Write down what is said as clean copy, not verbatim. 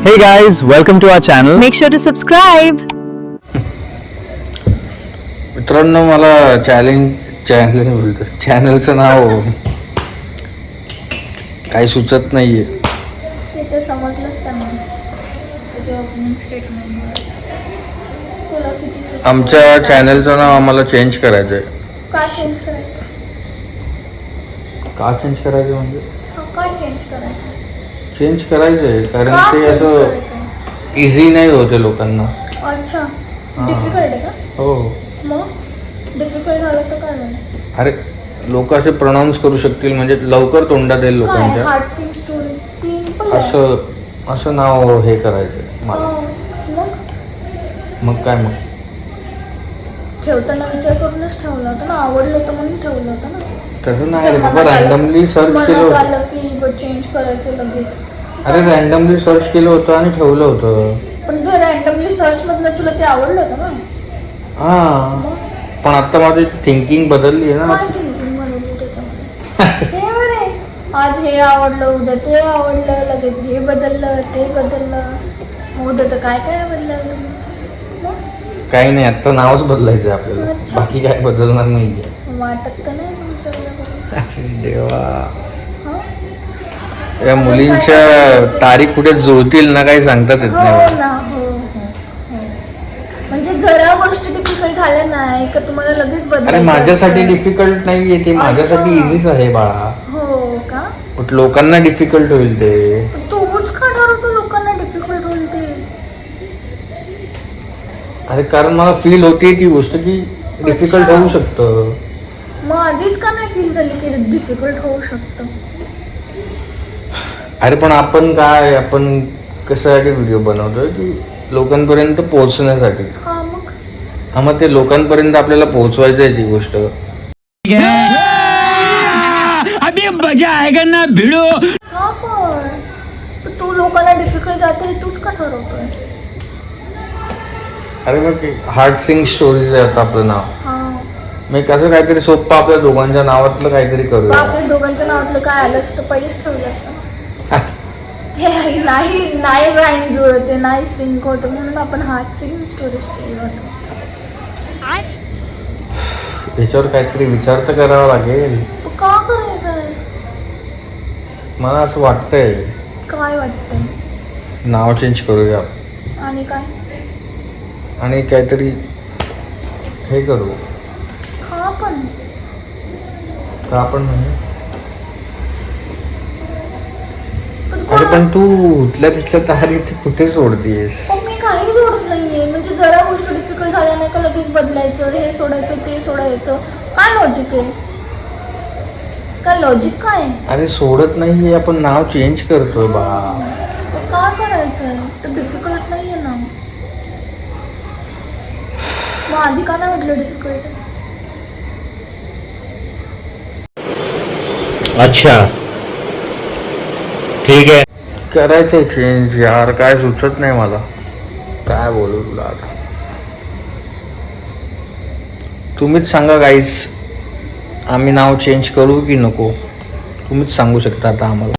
Hey guys, welcome to our channel. Make sure to subscribe. मित्रांनो मला चॅनलचं नाव काही सुचत नाहीये. ते तर समजलंच त्यांना तुझ्या ओपनिंग स्टेटमेंट तुला किती सुचलं? आमच्या चॅनलचं नाव आम्हाला चेंज करायचंय. का चेंज करायचं? का चेंज करायचं म्हणजे का चेंज करायचं? चेंज करायचंय कारण का ते change असं करायचं? इझी नाही होते लोकांना. अच्छा, हां. डिफिकल्ट आहे का? हो मग डिफिकल्ट झालं तर काय झालं? अरे लोक असे प्रोनाऊन्स करू शकतील म्हणजे लवकर तोंडात येईल काय लोकांच्या. हार्ट सिंग स्टोरी सिंपल असं नाव हे करायचंय मला. मग काय मग ठेवताना विचार करूनच ठेवलं होतं ना, आवडलं होतं म्हणून ठेवलं होतं ना. तसं नाही रे बाबा, रँडमली सर्च केलं मनात होतं. आलं की चेंज करायचं लगेच. अरे रँडमली सर्च केलं होतं आणि ठेवलं होतं. पण ते रँडमली सर्च मधनं तुला ते आवडलं होतं ना. हा मग पण आता माझी थिंकिंग बदलली आहे ना. काय थिंकिंग बनवली त्याच्यामध्ये? हे बरे, आज हे आवडलं, उद्या ते आवडलं, लगेच हे बदललं, ते बदललं, मग उद्या तर काय काय बदललं मग? काही नाही, आता नावच बदलायचं आहे आपल्याला. अच्छा. बाकी काय बदलणार नाहीये. वाटत तर नाही तुमच्याकडे. अरे देवा, हं? या मुलींच्या तारीख कुठे जुळतील ना काही सांगताच येत हो नाही. ना, हो. म्हणजे जरा गोष्टी डिफिकल्ट झाल्या नाही का तुम्हाला लगेच बदलायचं अरे माझ्यासाठी असतं. डिफिकल्ट नाहीये ते, माझ्यासाठी अच्छा. इझीच आहे बाळा. हो का? पण लोकांना डिफिकल्ट होईल ते. पण तूच का ठरवतो लोकांना डिफिकल्ट होईल ते? अरे कारण मला फील होते ती गोष्ट की डिफिकल्ट अच्छा. होऊ शकतं. मग आधीच का नाही फील झाली की डिफिकल्ट होऊ शकतं? अरे पण आपण कशासाठी व्हिडिओ बनवतोय की लोकांपर्यंत पोहोचण्यासाठी. हा मग मग ते लोकांपर्यंत आपल्याला पोहोचवायचं आहे ती गोष्ट. अभी मजा आएगा ना भिड़ो. का पण तू लोकांना डिफिकल्ट जाते हे तूच का ठरवतोय? अरे मग हार्ट सिंग स्टोरीज आहे आता आपलं नाव. हा, मी कसं काहीतरी सोप्पं आपल्या दोघांच्या नावातलं काहीतरी मग करूया. आपल्या दोघांच्या नावातलं काय आलं असतं पहिलेच ठेवलं असतं. ते नाही राईम जुळत आहे, नाही सिंक होतं म्हणून आपण हार्ट सिंग स्टोरीज ठेवलं होतं. याच्यावर काहीतरी विचार तर करावा लागेल. पण का करायचं आहे? मला असं वाटतंय काय वाटतंय? नाव चेंज करूया आणि काय? आणि काहीतरी हे करू. का पण? का आपण म्हणजे पण अरे पण तू उठल्या तिथल्या तारी ते कुठे सोडतीयस? पण मी काही जोडत नाहीये. म्हणजे जरा गोष्ट डिफिकल्ट झाल्या नाही का लगेच बदलायचं, हे सोडायचं, ते सोडायचं. काय लॉजिक आहे? काय लॉजिक काय आहे? अरे सोडत नाहीये, आपण नाव चेंज करतोय बा. पण का करायचं आहे? तर डिफिकल्ट नाही आहे ना. मग आधी का नाही म्हटलं डिफिकल्ट? अच्छा, ठीक है. करायचंय चेंज यार, काय सुचत नाही मला. काय बोलू तुला आता. तुम्हीच सांगा गाईज, आम्ही नाव चेंज करू की नको? तुम्हीच सांगू शकता आता आम्हाला.